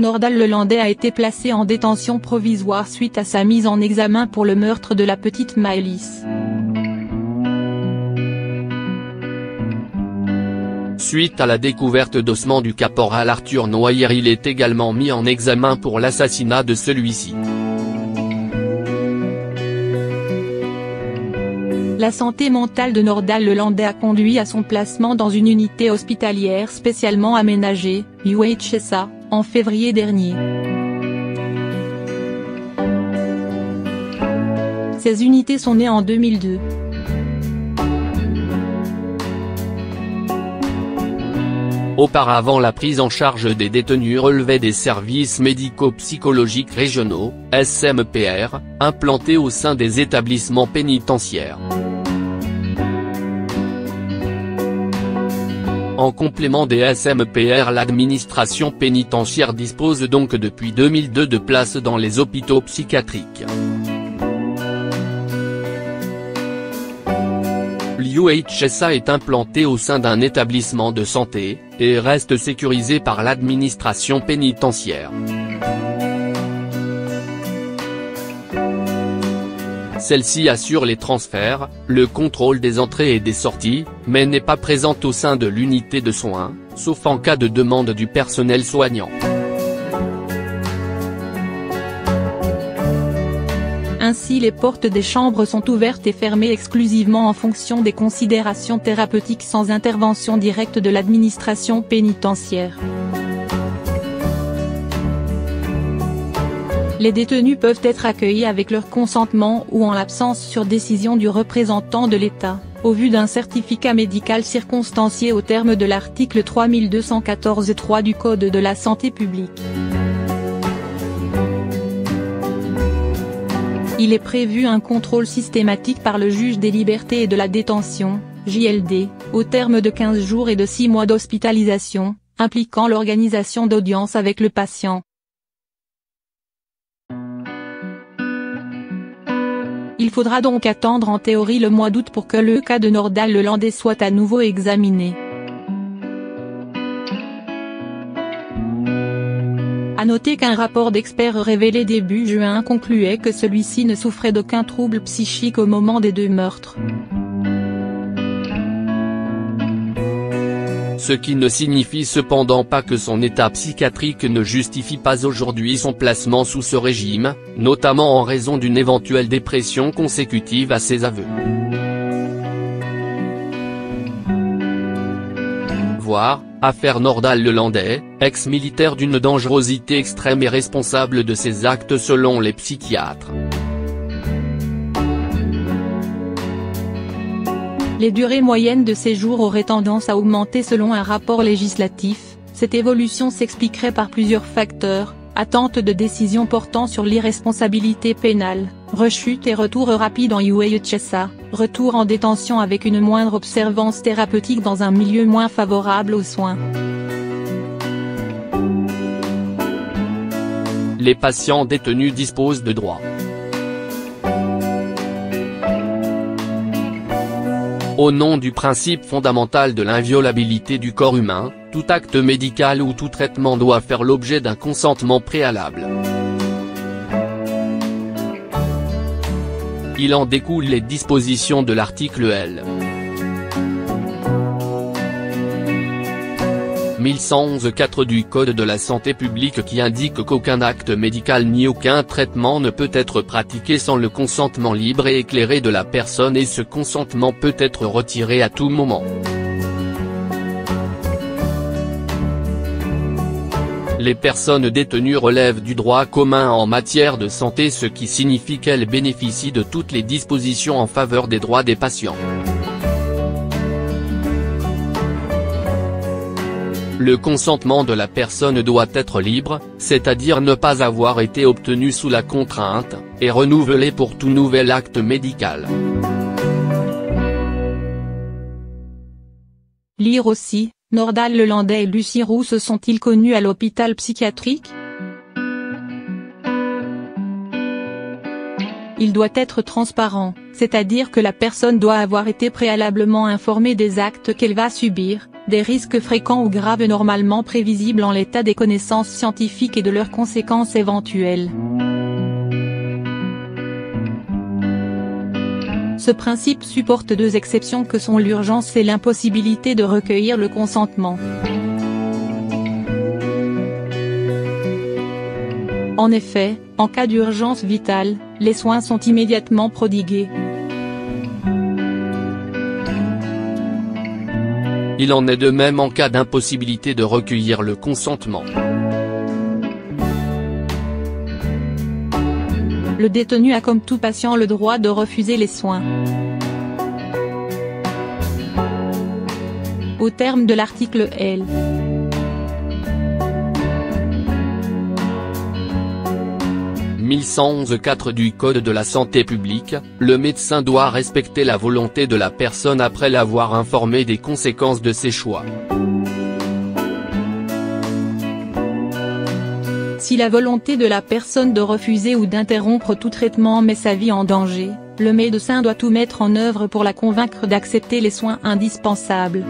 Nordal Lelandais a été placé en détention provisoire suite à sa mise en examen pour le meurtre de la petite Maëlys. Suite à la découverte d'ossements du caporal Arthur Noyer, il est également mis en examen pour l'assassinat de celui-ci. La santé mentale de Nordal Lelandais a conduit à son placement dans une unité hospitalière spécialement aménagée, UHSA, en février dernier. Ces unités sont nées en 2002. Auparavant, la prise en charge des détenus relevait des services médico-psychologiques régionaux, SMPR, implantés au sein des établissements pénitentiaires. En complément des SMPR, l'administration pénitentiaire dispose donc depuis 2002 de places dans les hôpitaux psychiatriques. L'UHSA est implanté au sein d'un établissement de santé, et reste sécurisé par l'administration pénitentiaire. Celle-ci assure les transferts, le contrôle des entrées et des sorties, mais n'est pas présente au sein de l'unité de soins, sauf en cas de demande du personnel soignant. Ainsi, les portes des chambres sont ouvertes et fermées exclusivement en fonction des considérations thérapeutiques sans intervention directe de l'administration pénitentiaire. Les détenus peuvent être accueillis avec leur consentement ou en l'absence sur décision du représentant de l'État, au vu d'un certificat médical circonstancié au terme de l'article 3214-3 du Code de la santé publique. Il est prévu un contrôle systématique par le juge des libertés et de la détention, JLD, au terme de 15 jours et de 6 mois d'hospitalisation, impliquant l'organisation d'audience avec le patient. Il faudra donc attendre en théorie le mois d'août pour que le cas de Nordal Lelandais soit à nouveau examiné. À noter qu'un rapport d'experts révélé début juin concluait que celui-ci ne souffrait d'aucun trouble psychique au moment des 2 meurtres. Ce qui ne signifie cependant pas que son état psychiatrique ne justifie pas aujourd'hui son placement sous ce régime, notamment en raison d'une éventuelle dépression consécutive à ses aveux. Voir, affaire Nordal Lelandais, ex-militaire d'une dangerosité extrême et responsable de ses actes selon les psychiatres. Les durées moyennes de séjour auraient tendance à augmenter selon un rapport législatif. Cette évolution s'expliquerait par plusieurs facteurs: attente de décisions portant sur l'irresponsabilité pénale, rechute et retour rapide en UHSA, retour en détention avec une moindre observance thérapeutique dans un milieu moins favorable aux soins. Les patients détenus disposent de droits. Au nom du principe fondamental de l'inviolabilité du corps humain, tout acte médical ou tout traitement doit faire l'objet d'un consentement préalable. Il en découle les dispositions de l'article L. 1111-4 du Code de la santé publique qui indique qu'aucun acte médical ni aucun traitement ne peut être pratiqué sans le consentement libre et éclairé de la personne, et ce consentement peut être retiré à tout moment. Les personnes détenues relèvent du droit commun en matière de santé, ce qui signifie qu'elles bénéficient de toutes les dispositions en faveur des droits des patients. Le consentement de la personne doit être libre, c'est-à-dire ne pas avoir été obtenu sous la contrainte, et renouvelé pour tout nouvel acte médical. Lire aussi, Nordal Lelandais et Lucie Roux se sont-ils connus à l'hôpital psychiatrique? Il doit être transparent, c'est-à-dire que la personne doit avoir été préalablement informée des actes qu'elle va subir, des risques fréquents ou graves normalement prévisibles en l'état des connaissances scientifiques et de leurs conséquences éventuelles. Ce principe supporte deux exceptions que sont l'urgence et l'impossibilité de recueillir le consentement. En effet, en cas d'urgence vitale, les soins sont immédiatement prodigués. Il en est de même en cas d'impossibilité de recueillir le consentement. Le détenu a comme tout patient le droit de refuser les soins. Au terme de l'article L. 1111-4 du Code de la santé publique, le médecin doit respecter la volonté de la personne après l'avoir informée des conséquences de ses choix. Si la volonté de la personne de refuser ou d'interrompre tout traitement met sa vie en danger, le médecin doit tout mettre en œuvre pour la convaincre d'accepter les soins indispensables.